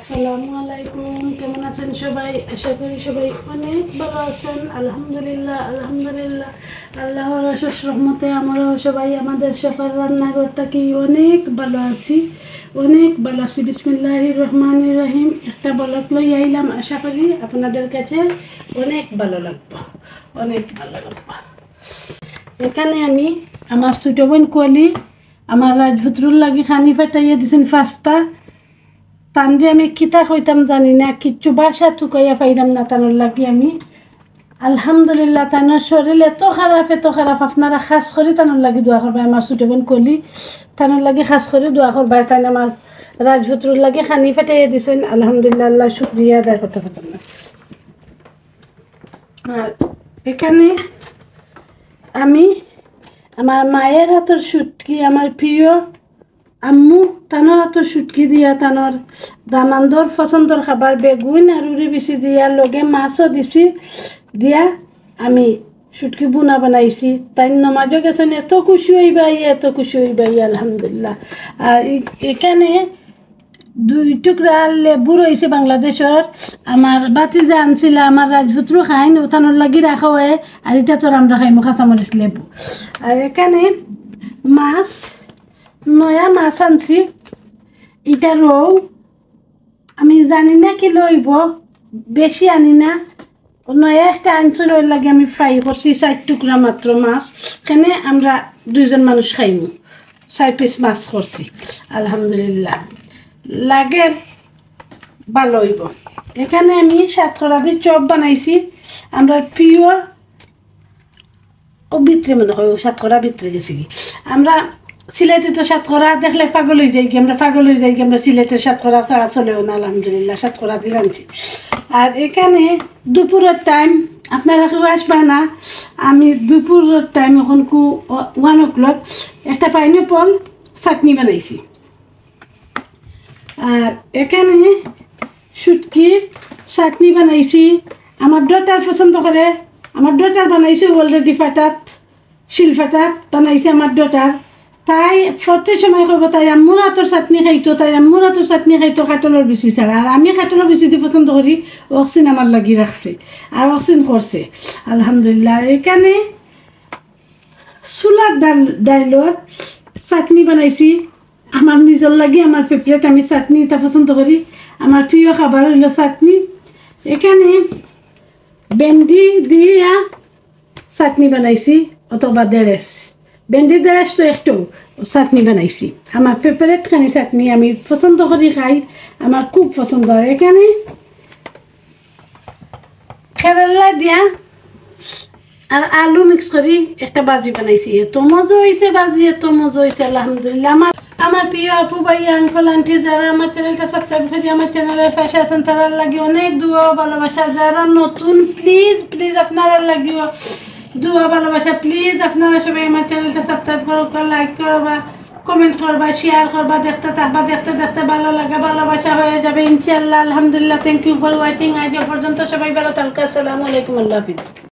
আসসালামু আলাইকুম, কেমন আছেন সবাই? আশা করি সবাই অনেক ভালো আছেন। আলহামদুলিল্লাহ আলহামদুলিল্লাহ, আল্লাহর অশেষ রহমতে আমরাও সবাই আমাদের সফর রান্নাঘর থাকি অনেক ভালো আছি, অনেক ভালো আছি। বিসমিল্লাহির রহমানির রহিম। একটা বলক লই আইলাম, আশা করি আপনাদের কাছে অনেক ভালো লাগবে, অনেক ভালো লাগবে। এখানে আমি আমার ছোট বোন কোয়ালি আমার রাজপুত্রুর লাগি খানি ফাটাইয়া দিছেন ফাস্তা। তানরে আমি কিতা কইতাম জানি না, কিচ্ছু বাসা টুকাইয়া পাইলাম না তানোর লাগি আমি। আলহামদুলিল্লাহ, তানোর শরীর এত খারাপ, আপনারা খাস করে তানোর লাগি দোয়া করবা। আমার ছোট বোন কলি তানোর লাগি খাস করে দোয়া করবা। তাই আমার রাজপুত্রুর লাগি খানি ফাটাইয়া দিছেন। আলহামদুলিল্লাহ, আল্লাহ শুক্রিয়া আদায় করতে পারতাম না। আর এখানে আমি আমার মায়ের হাতের শুটকি, আমার প্রিয় আম্মু তানোর হাতের শুটকি দিয়া তানোর দামান্দর পছন্দর খাবার বেগুন আর উড়ি বেশি দিয়া লগে মাছও দিছি দিয়া আমি শুটকি বুনা বানাইছি। তাই নমাজও গেছেন, এত খুশি হইবাই এত খুশি হইবাই আলহামদুলিল্লাহ। আর এখানে 2 টুকরা লেবু রয়েছে বাংলাদেশের, আমার বাতিজা আনছিল, আমার রাজপুত্র খাইন ওথানোর লাগি রাখা হয়। আর এটা তোর আমরা খাইমো কাঁচামরিচ লেবু। আর এখানে মাছ, নয়া মাছ আনছি, এটা রৌ। আমি জানি না কি লইব, বেশি আনি না, নয়া একটা আনছিল, ওর লাগে আমি ফ্রাই করছি 4 টুকরা মাত্র মাছ। এখানে আমরা 2 জন মানুষ খাইমু, 4 পিস মাছ করছি আলহামদুলিল্লাহ। লাগের ভালো হইব। এখানে আমি সাতকরা দিয়ে চপ বানাইছি, আমরা প্রিয় ও ভিতরে মনে হয় সাতকরা ভিতরে গেছি কি। আমরা সিলেটে তো সাতকরা দেখলে পাগল হয়ে যাই কি, আমরা পাগল হয়ে যাই কি, আমরা সিলেটের সাতকরা ছাড়া চলেও না আলহামদুলিল্লাহ, সাতকরা দিয়ে আনছি। আর এখানে দুপুরের টাইম, আপনারা কেউ আসবে না, আমি দুপুরের টাইম এখন 1 o'clock একটা পাইনঅ্যাপল চাটনি বানাইছি। আর এখানে শুটকি চাটনি বানাইছি, আমার ডটার পছন্দ করে, আমার ডটার বানাইছে অলরেডি ফাটাত, শিলফাটাত বানাইছে আমার ডটার। তাই প্রত্যেক সময় করবো তাই আম্মুর হাতের চাটনি খাইতো, তাই আম্মুর হাতের চাটনি খাইতো কাটলের বেশি ছাড়া। আর আমি কাটলের বেশি দিয়ে পছন্দ করি, অক্সিন আমার লাগি রাখছে আর অক্সিন করছে আলহামদুলিল্লাহ। এখানে চুলার ডাইলর চাটনি বানাইছি, আমার নিজের লাগি আমার ফেভারিট, আমি চাটনি এটা পছন্দ করি, আমার প্রিয় খাবার হইল চাটনি। এখানে ভেন্ডি দিয়া চাটনি বানাইছি, অথবা দেড়েস, ভেন্ডি দেড়েস তো একটু চাটনি বানাইছি, আমার ফেভারিট খানি চাটনি, আমি পছন্দ করি খাই, আমার খুব পছন্দ হয়। এখানে কেরালা দিয়া আর আলু মিক্স করি একটা বাজি বানাইছি, এত মজা হয়েছে বাজি, এত মজা হয়েছে আলহামদুলিল্লাহ। আমার প্রিয় আপু ভাই আঙ্কল আন্টি যারা আমার চ্যানেলটা সাবস্ক্রাইব করি, আমার চ্যানেলের পাশে আছেন, তারা লাগি অনেক দোয়া ভালোবাসা। যারা নতুন প্লিজ আপনারা লাগিও দোয়া ভালোবাসা, প্লিজ আপনারা সবাই আমার চ্যানেলটা সাবস্ক্রাইব করবা, লাইক করবা, কমেন্ট করবা, শেয়ার করবা, দেখতে থাকবা, দেখতে ভালো লাগা ভালোবাসা হয়ে যাবে ইনশাআল্লাহ। আলহামদুলিল্লাহ, থ্যাংক ইউ ফর ওয়াচিং। আজ পর্যন্ত সবাই ভালো থাকুন, আসসালামু আলাইকুম, আল্লাহ হাফিজ।